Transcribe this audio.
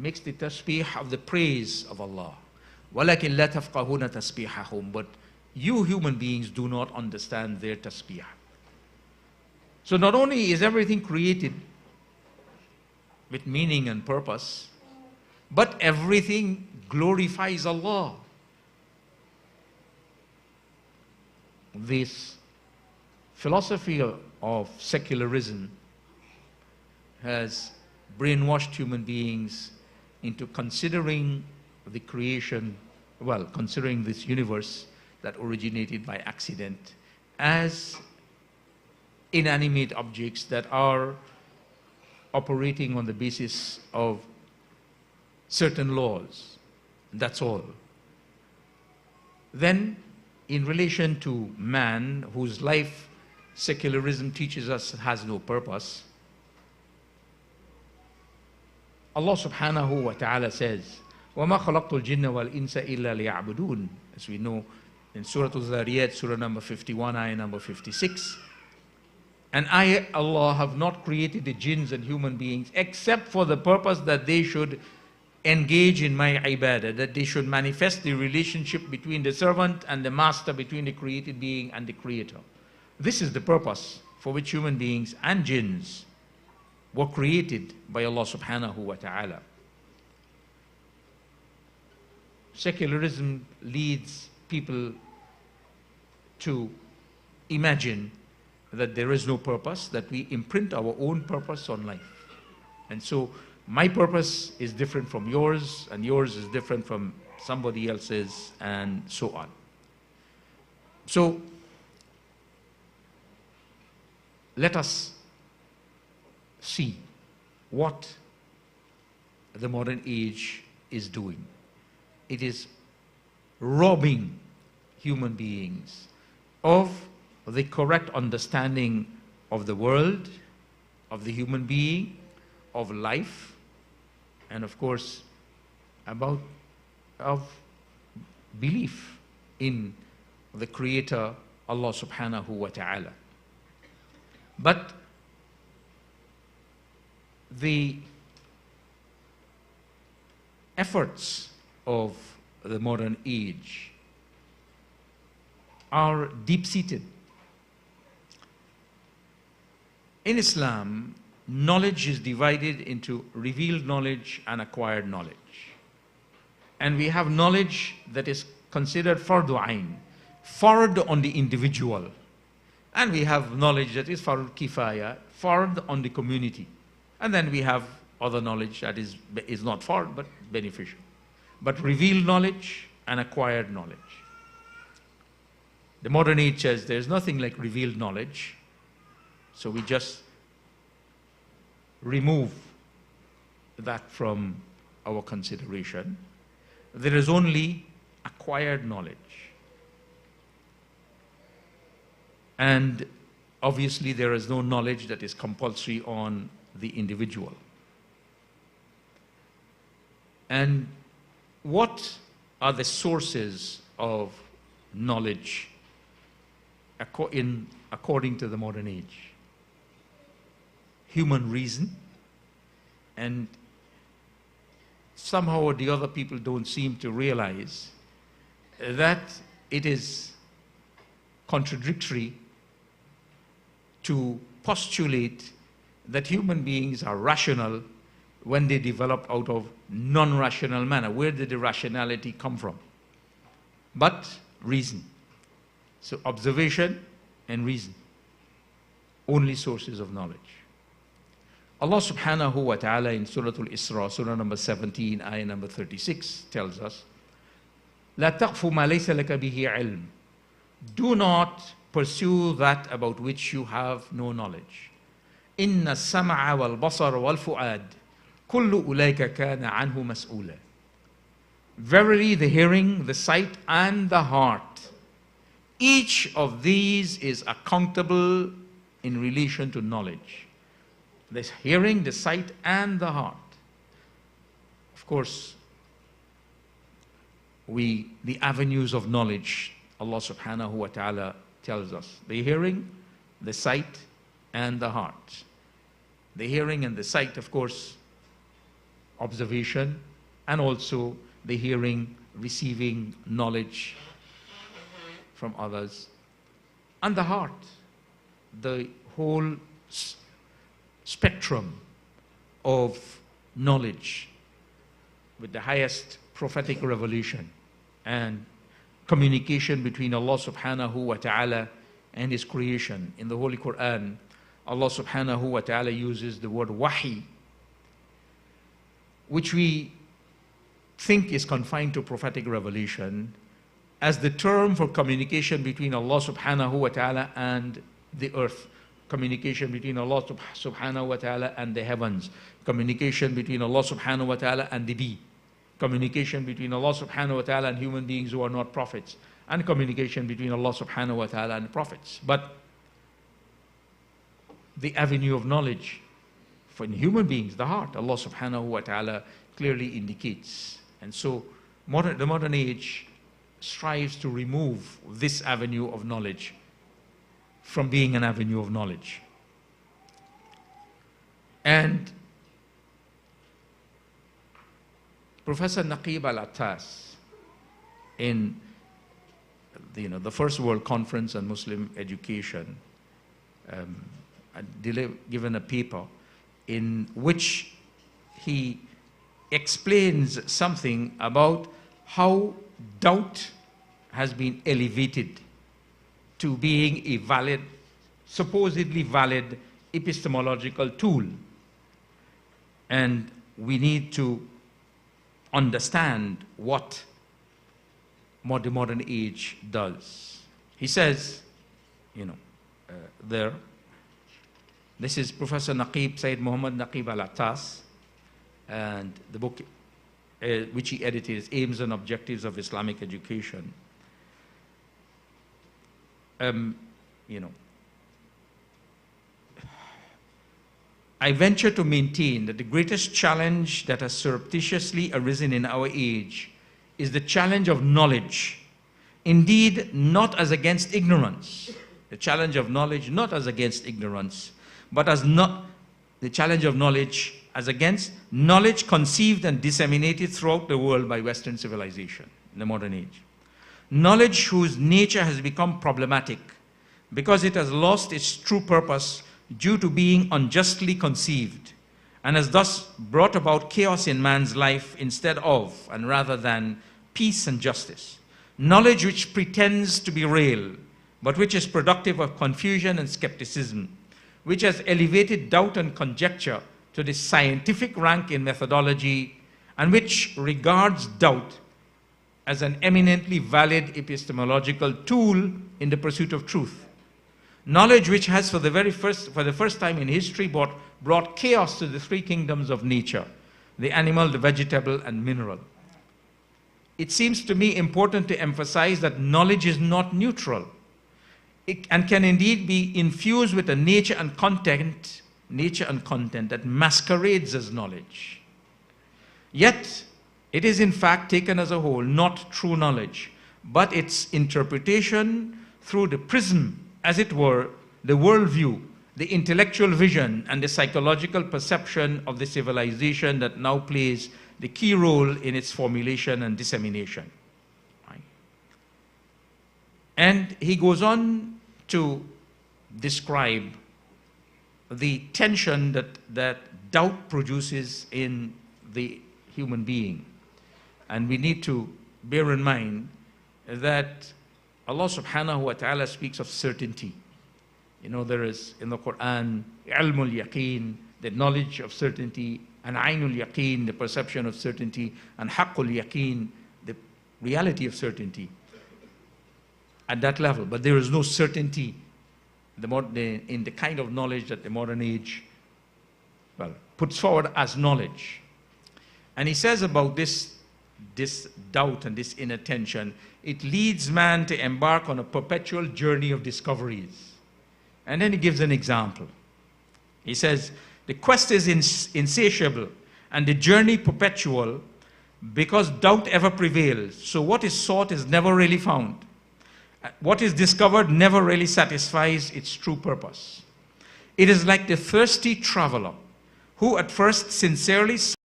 makes the tasbih of the praise of Allah. وَلَكِنْ لَا تَفْقَهُونَ تَسْبِيحَهُمْ. But you human beings do not understand their tasbih. So not only is everything created with meaning and purpose, but everything glorifies Allah. This philosophy of secularism has brainwashed human beings into considering the creation, well, considering this universe that originated by accident as inanimate objects that are operating on the basis of certain laws. That's all. Then, in relation to man, whose life secularism teaches us has no purpose, Allah subhanahu wa ta'ala says, وَمَا خَلَقْتُ الْجِنَّ وَالْإِنسَ إِلَّا لِيَعْبُدُونَ. As we know in Surah Al-Zariyat, Surah number 51, ayah number 56. And I, Allah, have not created the jinns and human beings except for the purpose that they should engage in my ibadah, that they should manifest the relationship between the servant and the master, between the created being and the creator. This is the purpose for which human beings and jinns were created by Allah subhanahu wa ta'ala. Secularism leads people to imagine that there is no purpose, that we imprint our own purpose on life. And so my purpose is different from yours, and yours is different from somebody else's, and so on. So let us see what the modern age is doing. It is robbing human beings of the correct understanding of the world, of the human being, of life, and of course of belief in the Creator, Allah subhanahu wa ta'ala. But the efforts of the modern age are deep-seated. In Islam, knowledge is divided into revealed knowledge and acquired knowledge. And we have knowledge that is considered fardu ayn, fard on the individual. And we have knowledge that is fardu kifaya, fard on the community. And then we have other knowledge that is not fard but beneficial. But revealed knowledge and acquired knowledge. The modern age says there's nothing like revealed knowledge, so we just remove that from our consideration. There is only acquired knowledge. And obviously there is no knowledge that is compulsory on the individual. And what are the sources of knowledge according to the modern age? Human reason. And somehow or the other people don't seem to realize that it is contradictory to postulate that human beings are rational when they develop out of non-rational manner. Where did the rationality come from? But reason. So observation and reason, only sources of knowledge. Allah subhanahu wa ta'ala in Surah Al-Isra, Surah number 17, ayah number 36 tells us, لا تقف ما ليس لك به علم. Do not pursue that about which you have no knowledge. إن السمع والبصر والفؤاد كل أولئك كان عنه مسؤولا. Verily the hearing, the sight and the heart, each of these is accountable in relation to knowledge. The hearing, the sight and the heart. Of course, the avenues of knowledge, Allah subhanahu wa ta'ala tells us. The hearing, the sight and the heart. The hearing and the sight, of course, observation, and also the hearing, receiving knowledge from others. And the heart, the whole spectrum of knowledge with the highest prophetic revelation and communication between Allah subhanahu wa ta'ala and His creation. In the Holy Quran, Allah subhanahu wa ta'ala uses the word wahi, which we think is confined to prophetic revelation, as the term for communication between Allah subhanahu wa ta'ala and the earth, communication between Allah subhanahu wa ta'ala and the heavens, communication between Allah subhanahu wa ta'ala and the bee, communication between Allah subhanahu wa ta'ala and human beings who are not prophets, and communication between Allah subhanahu wa ta'ala and the prophets. But the avenue of knowledge for human beings, the heart, Allah subhanahu wa ta'ala clearly indicates. And so the modern age strives to remove this avenue of knowledge from being an avenue of knowledge. And Professor Naqib al-Attas, in the First World Conference on Muslim Education, given a paper in which he explains something about how doubt has been elevated to being a valid, supposedly valid epistemological tool. And we need to understand what the modern age does. He says, this is Professor Naqib, Sayyid Muhammad Naqib al-Attas, and the book which he edited is Aims and Objectives of Islamic Education. I venture to maintain that the greatest challenge that has surreptitiously arisen in our age is the challenge of knowledge. Indeed, not as against ignorance. The challenge of knowledge not as against ignorance, but as not the challenge of knowledge as against knowledge conceived and disseminated throughout the world by Western civilization in the modern age. Knowledge whose nature has become problematic because it has lost its true purpose due to being unjustly conceived, and has thus brought about chaos in man's life instead of, and rather than, peace and justice. Knowledge which pretends to be real, but which is productive of confusion and skepticism, which has elevated doubt and conjecture to the scientific rank in methodology, and which regards doubt as an eminently valid epistemological tool in the pursuit of truth. Knowledge which has for the first time in history brought chaos to the three kingdoms of nature, the animal, the vegetable, and mineral. It seems to me important to emphasize that knowledge is not neutral, and can indeed be infused with a nature and content that masquerades as knowledge. Yet, it is in fact taken as a whole not true knowledge, but its interpretation through the prism, as it were, the worldview, the intellectual vision, and the psychological perception of the civilization that now plays the key role in its formulation and dissemination. Right? And he goes on to describe the tension that doubt produces in the human being. And we need to bear in mind that Allah subhanahu wa ta'ala speaks of certainty. There is in the Quran, ilmul yaqeen, the knowledge of certainty, and aynul yaqeen, the perception of certainty, and haqqul yaqeen, the reality of certainty at that level. But there is no certainty in the kind of knowledge that the modern age puts forward as knowledge. And he says about this doubt and this inattention, it leads man to embark on a perpetual journey of discoveries. And then he gives an example. He says, the quest is insatiable and the journey perpetual because doubt ever prevails. So what is sought is never really found. What is discovered never really satisfies its true purpose. It is like the thirsty traveler who at first sincerely